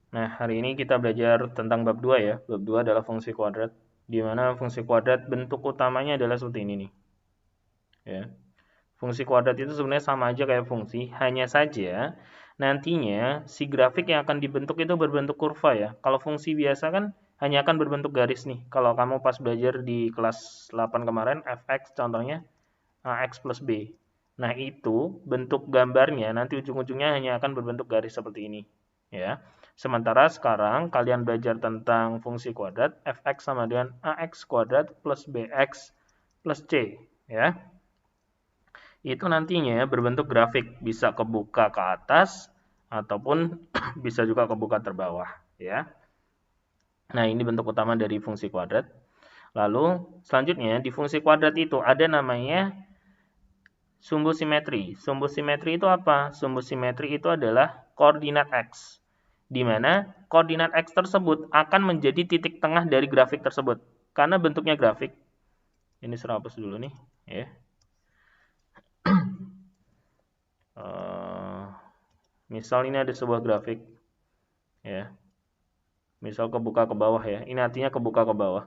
Nah, hari ini kita belajar tentang bab 2 ya. Bab 2 adalah fungsi kuadrat, di mana fungsi kuadrat bentuk utamanya adalah seperti ini nih. Ya. Fungsi kuadrat itu sebenarnya sama aja kayak fungsi, hanya saja nantinya si grafik yang akan dibentuk itu berbentuk kurva ya. Kalau fungsi biasa kan hanya akan berbentuk garis nih. Kalau kamu pas belajar di kelas 8 kemarin, fx contohnya ax plus b. Nah, itu bentuk gambarnya nanti ujung-ujungnya hanya akan berbentuk garis seperti ini. Ya. Sementara sekarang kalian belajar tentang fungsi kuadrat, fx sama dengan ax kuadrat plus bx plus c. Ya. Itu nantinya berbentuk grafik, bisa kebuka ke atas ataupun bisa juga kebuka terbawah. Ya. Nah, ini bentuk utama dari fungsi kuadrat. Lalu, selanjutnya di fungsi kuadrat itu ada namanya sumbu simetri. Sumbu simetri itu apa? Sumbu simetri itu adalah koordinat X, di mana koordinat X tersebut akan menjadi titik tengah dari grafik tersebut. Karena bentuknya grafik, ini saya hapus dulu nih, ya. Misal ini ada sebuah grafik, ya. Misal kebuka ke bawah ya. Ini artinya kebuka ke bawah.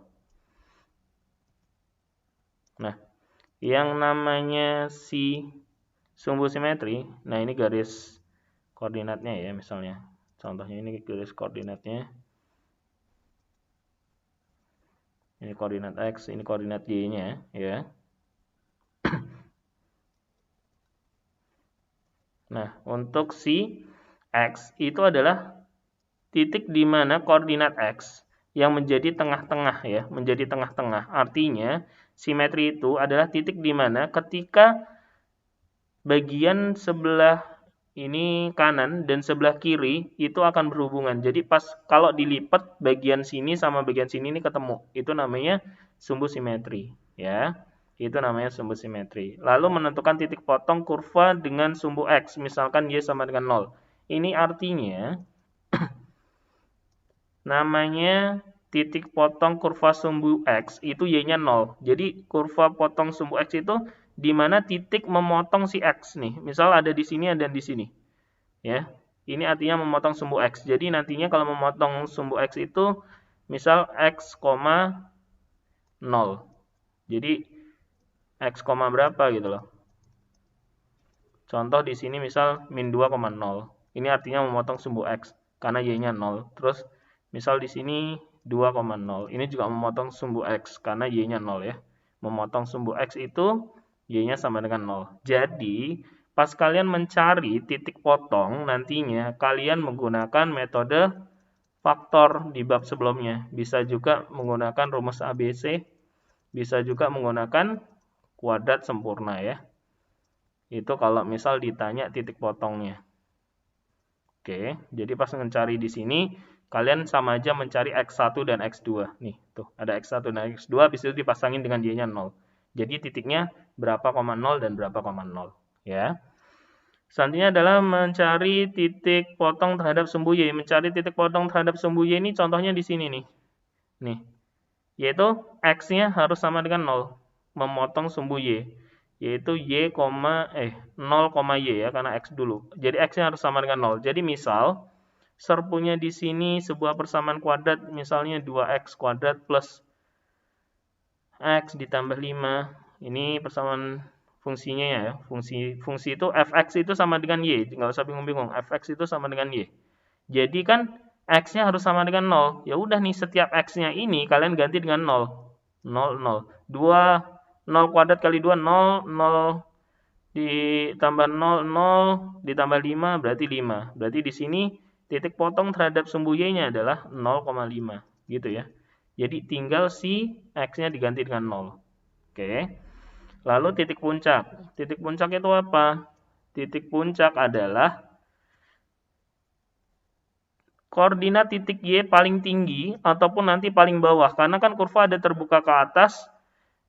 Nah, yang namanya si sumbu simetri, nah ini garis koordinatnya ya misalnya. Contohnya ini garis koordinatnya. Ini koordinat X, ini koordinat Y-nya ya. Nah, untuk si X itu adalah titik di mana koordinat X yang menjadi tengah-tengah ya, menjadi tengah-tengah. Artinya, simetri itu adalah titik di mana ketika bagian sebelah ini kanan dan sebelah kiri itu akan berhubungan. Jadi pas kalau dilipat bagian sini sama bagian sini ini ketemu. Itu namanya sumbu simetri, ya. Itu namanya sumbu simetri. Lalu menentukan titik potong kurva dengan sumbu X, misalkan Y sama dengan 0. Ini artinya namanya titik potong kurva sumbu X itu Y-nya 0. Jadi kurva potong sumbu X itu di mana titik memotong si X nih. Misal ada di sini ada di sini. Ya. Ini artinya memotong sumbu X. Jadi nantinya kalau memotong sumbu X itu misal X, 0. Jadi X, berapa gitu loh. Contoh di sini misal min 2,0. Ini artinya memotong sumbu X karena Y-nya 0. Terus misal di sini 2,0. Ini juga memotong sumbu X karena Y-nya 0 ya. Memotong sumbu X itu Y-nya sama dengan 0. Jadi, pas kalian mencari titik potong, nantinya kalian menggunakan metode faktor di bab sebelumnya. Bisa juga menggunakan rumus ABC, bisa juga menggunakan kuadrat sempurna ya. Itu kalau misal ditanya titik potongnya. Oke, jadi pas mencari di sini, kalian sama aja mencari X1 dan X2. Nih, tuh ada X1 dan X2, bisa dipasangin dengan Y-nya 0. Jadi titiknya berapa, 0 dan berapa, 0. Ya. Selanjutnya adalah mencari titik potong terhadap sumbu Y. Mencari titik potong terhadap sumbu Y ini contohnya di sini nih. Nih, yaitu X-nya harus sama dengan 0. Memotong sumbu Y. Yaitu Y, 0, Y ya, karena X dulu. Jadi X-nya harus sama dengan 0. Jadi misal, serpunya di sini sebuah persamaan kuadrat, misalnya 2X kuadrat plus X ditambah 5. Ini persamaan fungsinya ya. Fungsi itu fx itu sama dengan y. Nggak usah bingung-bingung. Fx itu sama dengan y. Jadi kan x-nya harus sama dengan 0. Ya udah nih, setiap x-nya ini kalian ganti dengan 0. 0, 0. 0 kuadrat kali 2, 0, 0 ditambah 0, 0 ditambah 5 berarti 5. Berarti di sini titik potong terhadap sumbu y-nya adalah 0,5 gitu ya. Jadi tinggal si x-nya diganti dengan 0. Oke. Lalu titik puncak. Titik puncak itu apa? Titik puncak adalah koordinat titik Y paling tinggi ataupun nanti paling bawah. Karena kan kurva ada terbuka ke atas,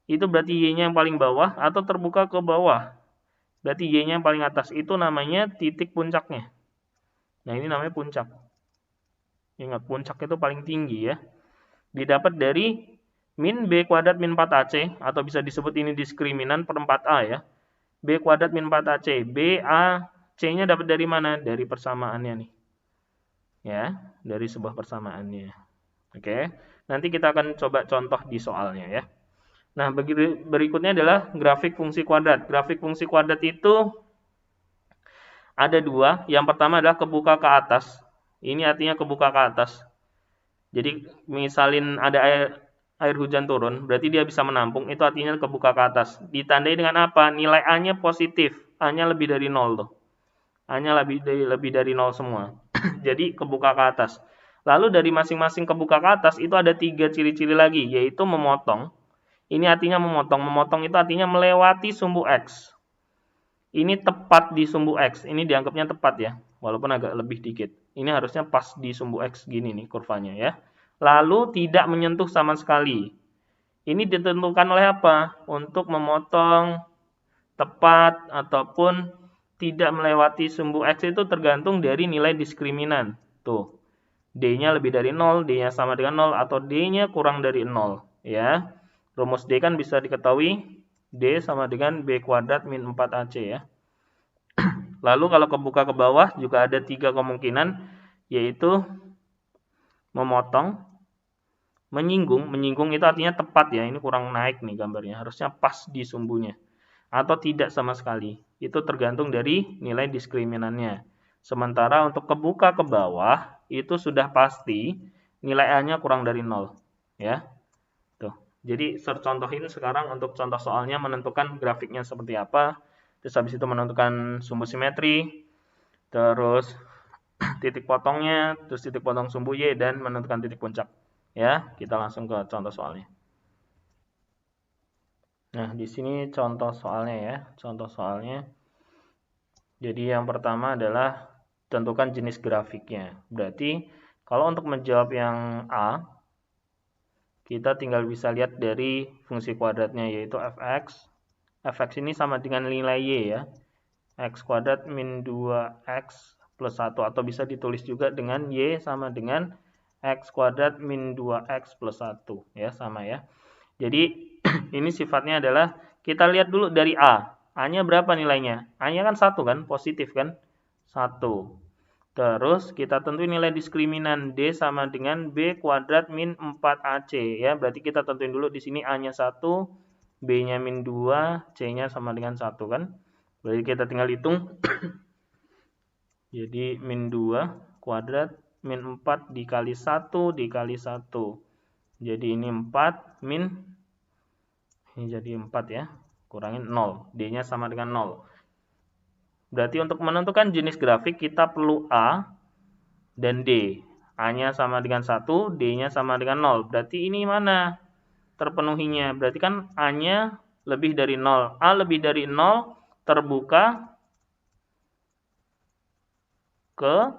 itu berarti Y-nya yang paling bawah, atau terbuka ke bawah, berarti Y-nya yang paling atas. Itu namanya titik puncaknya. Nah, ini namanya puncak. Ingat, puncak itu paling tinggi ya. Didapat dari min B kuadrat min 4AC, atau bisa disebut ini diskriminan per 4A ya. B kuadrat min 4AC. B, A, C-nya dapat dari mana? Dari persamaannya nih. ya, dari sebuah persamaannya. Oke, nanti kita akan coba contoh di soalnya ya. Nah, berikutnya adalah grafik fungsi kuadrat. Grafik fungsi kuadrat itu ada dua. Yang pertama adalah kebuka ke atas. Ini artinya kebuka ke atas. Jadi, misalin ada air hujan turun, berarti dia bisa menampung, itu artinya kebuka ke atas. Ditandai dengan apa? Nilai A-nya positif. A-nya lebih dari 0 tuh. A-nya lebih dari 0 semua. Jadi, kebuka ke atas. Lalu dari masing-masing kebuka ke atas itu ada 3 ciri-ciri lagi, yaitu memotong. Ini artinya memotong. Memotong itu artinya melewati sumbu X. Ini tepat di sumbu X. Ini dianggapnya tepat ya, walaupun agak lebih dikit. Ini harusnya pas di sumbu X gini nih kurvanya ya. Lalu tidak menyentuh sama sekali. Ini ditentukan oleh apa? Untuk memotong tepat ataupun tidak melewati sumbu X itu tergantung dari nilai diskriminan. Tuh. D-nya lebih dari 0, D-nya sama dengan 0, atau D-nya kurang dari 0. Ya. Rumus D kan bisa diketahui, D sama dengan B kuadrat min 4AC ya. Lalu kalau kebuka ke bawah juga ada 3 kemungkinan, yaitu memotong, menyinggung. Menyinggung itu artinya tepat ya, ini kurang naik nih gambarnya, harusnya pas di sumbunya. Atau tidak sama sekali, itu tergantung dari nilai diskriminannya. Sementara untuk kebuka ke bawah, itu sudah pasti nilai A-nya kurang dari 0. Ya. Tuh. Jadi, contohin sekarang untuk contoh soalnya menentukan grafiknya seperti apa. Terus habis itu menentukan sumbu simetri. Terus titik potongnya, terus titik potong sumbu Y, dan menentukan titik puncak. Ya, kita langsung ke contoh soalnya. Nah, di sini contoh soalnya ya. Contoh soalnya. Jadi yang pertama adalah tentukan jenis grafiknya. Berarti kalau untuk menjawab yang A, kita tinggal bisa lihat dari fungsi kuadratnya yaitu fx. Fx ini sama dengan nilai y ya. X kuadrat min 2x plus 1, atau bisa ditulis juga dengan y sama dengan x kuadrat min 2x plus 1 ya, sama ya. Jadi ini sifatnya adalah kita lihat dulu dari A. A-nya berapa nilainya? A-nya kan 1 kan, positif kan? 1. Terus kita tentuin nilai diskriminan D sama dengan B kuadrat min 4AC ya. Berarti kita tentuin dulu di sini A-nya 1, B-nya min 2, C-nya sama dengan 1 kan. Berarti kita tinggal hitung. Jadi min 2 kuadrat min 4 dikali 1 dikali 1. Jadi ini 4 min, ini jadi 4 ya, kurangin 0. D-nya sama dengan 0. Berarti untuk menentukan jenis grafik kita perlu A dan D. A-nya sama dengan 1, D-nya sama dengan 0. Berarti ini mana terpenuhinya? Berarti kan A-nya lebih dari 0. A lebih dari 0 terbuka ke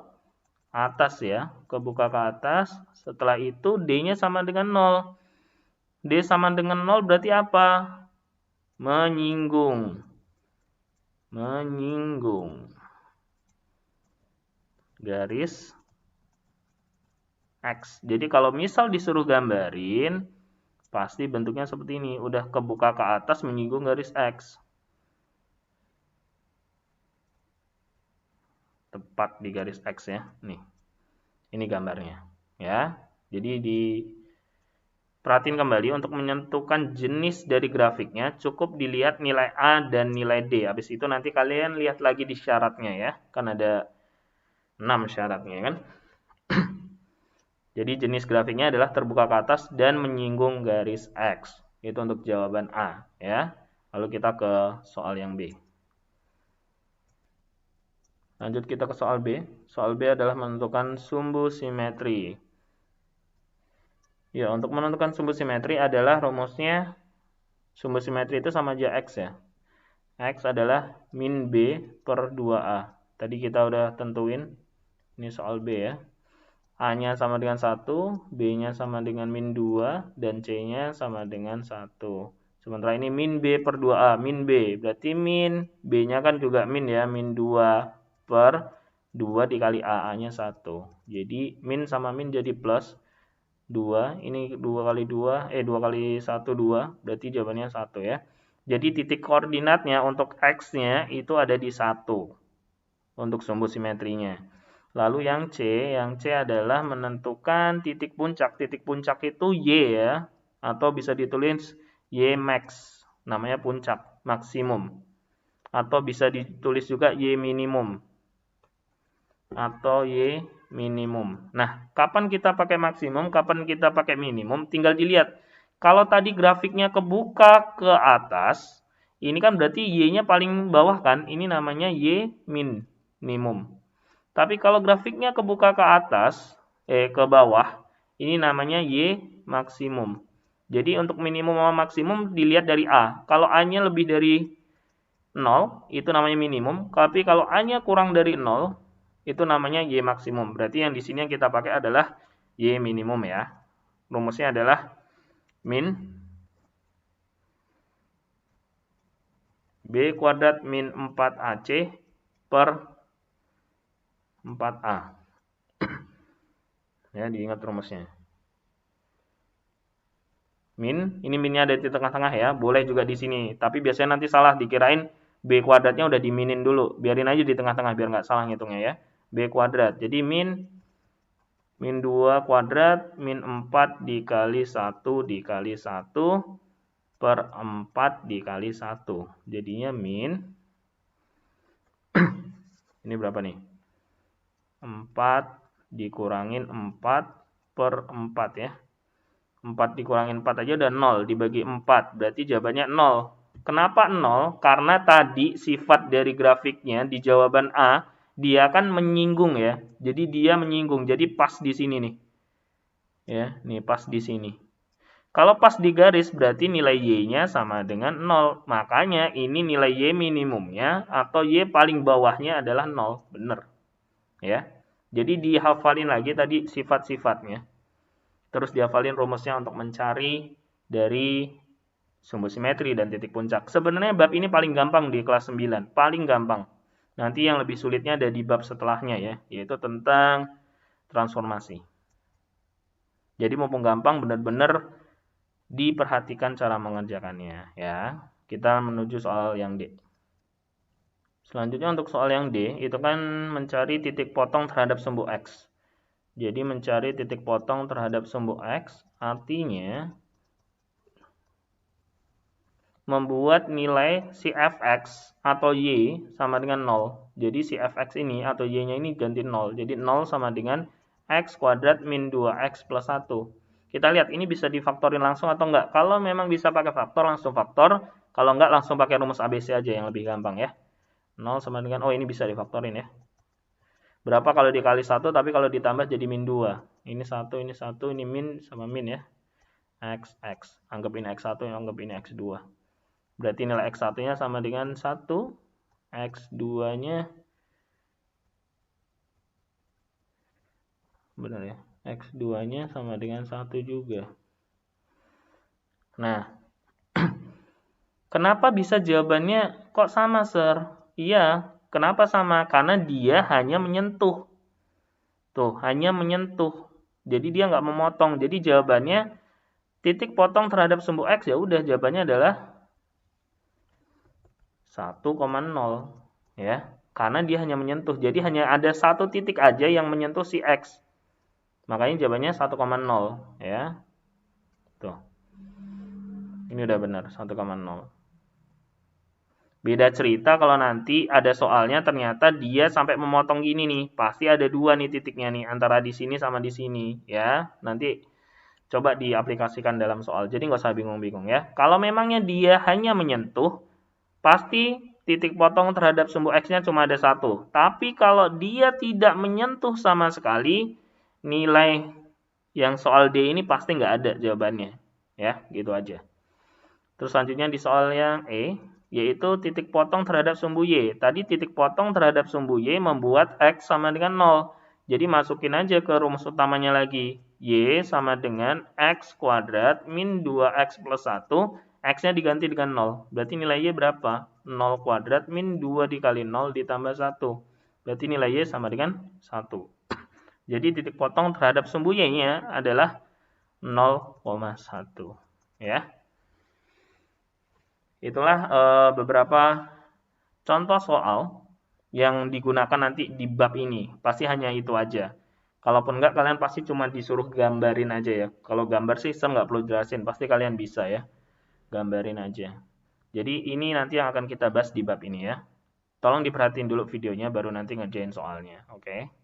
atas ya. Kebuka ke atas. Setelah itu D-nya sama dengan 0. D sama dengan 0 berarti apa? Menyinggung. Menyinggung garis X. Jadi kalau misal disuruh gambarin, pasti bentuknya seperti ini. Udah kebuka ke atas menyinggung garis X. Tepat di garis X ya. Nih. Ini gambarnya. Ya. Jadi perhatiin kembali untuk menentukan jenis dari grafiknya, cukup dilihat nilai A dan nilai D. Habis itu nanti kalian lihat lagi di syaratnya ya. Kan ada 6 syaratnya kan. Jadi jenis grafiknya adalah terbuka ke atas dan menyinggung garis X. Itu untuk jawaban A ya. Lalu kita ke soal yang B. Lanjut kita ke soal B. Soal B adalah menentukan sumbu simetri. Ya, untuk menentukan sumbu simetri adalah rumusnya sumbu simetri itu sama aja X ya. X adalah min B per 2A. Tadi kita udah tentuin. Ini soal B ya. A-nya sama dengan 1, B-nya sama dengan min 2, dan C-nya sama dengan 1. Sementara ini min B per 2A, min B. Berarti min, B-nya kan juga min ya, min 2 per 2 dikali A, A-nya 1. Jadi min sama min jadi plus 2, ini 2 kali 2, 2 kali 1, 2, berarti jawabannya 1 ya. Jadi titik koordinatnya untuk X-nya itu ada di 1 untuk sumbu simetrinya. Lalu yang C adalah menentukan titik puncak. Titik puncak itu Y ya, atau bisa ditulis Y max, namanya puncak, maksimum. Atau bisa ditulis juga Y minimum, atau Y minimum. Nah, kapan kita pakai maksimum, kapan kita pakai minimum, tinggal dilihat. Kalau tadi grafiknya kebuka ke atas, ini kan berarti Y-nya paling bawah kan, ini namanya Y minimum. Tapi kalau grafiknya kebuka ke atas, ke bawah, ini namanya Y maksimum. Jadi untuk minimum sama maksimum dilihat dari A. Kalau A-nya lebih dari 0, itu namanya minimum. Tapi kalau A-nya kurang dari 0, itu namanya Y maksimum. Berarti yang di sini yang kita pakai adalah Y minimum ya. Rumusnya adalah min B kuadrat min 4AC per 4A. Ya, diingat rumusnya. Ini minnya ada di tengah-tengah ya, boleh juga di sini. Tapi biasanya nanti salah, dikirain B kuadratnya udah diminin dulu. Biarin aja di tengah-tengah biar nggak salah ngitungnya ya. B kuadrat. Jadi min 2 kuadrat, min 4 dikali 1 dikali 1 per 4 dikali 1. Jadinya min, ini berapa nih? 4 dikurangin 4 per 4 ya. 4 dikurangin 4 aja udah 0, dibagi 4, berarti jawabannya 0. Kenapa 0? Karena tadi sifat dari grafiknya di jawaban A, dia kan menyinggung ya. Jadi dia menyinggung, jadi pas di sini nih. Ya, nih pas di sini. Kalau pas di garis berarti nilai Y-nya sama dengan 0. Makanya ini nilai Y minimumnya atau Y paling bawahnya adalah 0. Bener. Ya. Jadi dihafalin lagi tadi sifat-sifatnya. Terus dihafalin rumusnya untuk mencari dari sumbu simetri dan titik puncak. Sebenarnya bab ini paling gampang di kelas 9, paling gampang. Nanti yang lebih sulitnya ada di bab setelahnya ya, yaitu tentang transformasi. Jadi mumpung gampang, benar-benar diperhatikan cara mengerjakannya ya. Kita menuju soal yang D. Selanjutnya untuk soal yang D, itu kan mencari titik potong terhadap sumbu X. Jadi mencari titik potong terhadap sumbu X artinya membuat nilai si fx atau y sama dengan 0. Jadi si fx ini atau y-nya ini ganti 0. Jadi 0 sama dengan x kuadrat min 2x plus 1. Kita lihat ini bisa difaktorin langsung atau enggak. Kalau memang bisa pakai faktor, langsung faktor. Kalau enggak, langsung pakai rumus ABC aja yang lebih gampang ya. 0 sama dengan, oh ini bisa difaktorin ya. Berapa kalau dikali 1, tapi kalau ditambah jadi min 2. Ini 1, ini min sama min ya. X. Anggap ini X1, anggap ini X2. Berarti nilai X1-nya sama dengan 1. X2-nya, benar ya. X2-nya sama dengan 1 juga. Nah, kenapa bisa jawabannya kok sama, Sir? Iya. Kenapa sama? Karena dia hanya menyentuh. Tuh, hanya menyentuh. Jadi dia nggak memotong. Jadi jawabannya titik potong terhadap sumbu X, ya udah jawabannya adalah 1,0 ya. Karena dia hanya menyentuh. Jadi hanya ada satu titik aja yang menyentuh si X. Makanya jawabannya 1,0 ya. Tuh. Ini udah benar 1,0. Beda cerita kalau nanti ada soalnya ternyata dia sampai memotong gini nih. Pasti ada dua nih titiknya nih, antara di sini sama di sini ya. Nanti coba diaplikasikan dalam soal. Jadi nggak usah bingung-bingung ya. Kalau memangnya dia hanya menyentuh, pasti titik potong terhadap sumbu X-nya cuma ada 1. Tapi kalau dia tidak menyentuh sama sekali, nilai yang soal D ini pasti nggak ada jawabannya. Ya, gitu aja. Terus selanjutnya di soal yang E, yaitu titik potong terhadap sumbu Y. Tadi titik potong terhadap sumbu Y membuat X sama dengan 0. Jadi masukin aja ke rumus utamanya lagi. Y sama dengan X kuadrat min 2X plus 1. X-nya diganti dengan 0. Berarti nilai Y berapa? 0 kuadrat min 2 dikali 0 ditambah 1. Berarti nilai Y sama dengan 1. Jadi titik potong terhadap sumbu Y-nya adalah 0,1. Ya. Itulah beberapa contoh soal yang digunakan nanti di bab ini. Pasti hanya itu aja. Kalaupun enggak, kalian pasti cuma disuruh gambarin aja ya. Kalau gambar sih saya nggak perlu jelasin, pasti kalian bisa ya. Gambarin aja. Jadi ini nanti yang akan kita bahas di bab ini ya. Tolong diperhatiin dulu videonya, baru nanti ngerjain soalnya. Oke?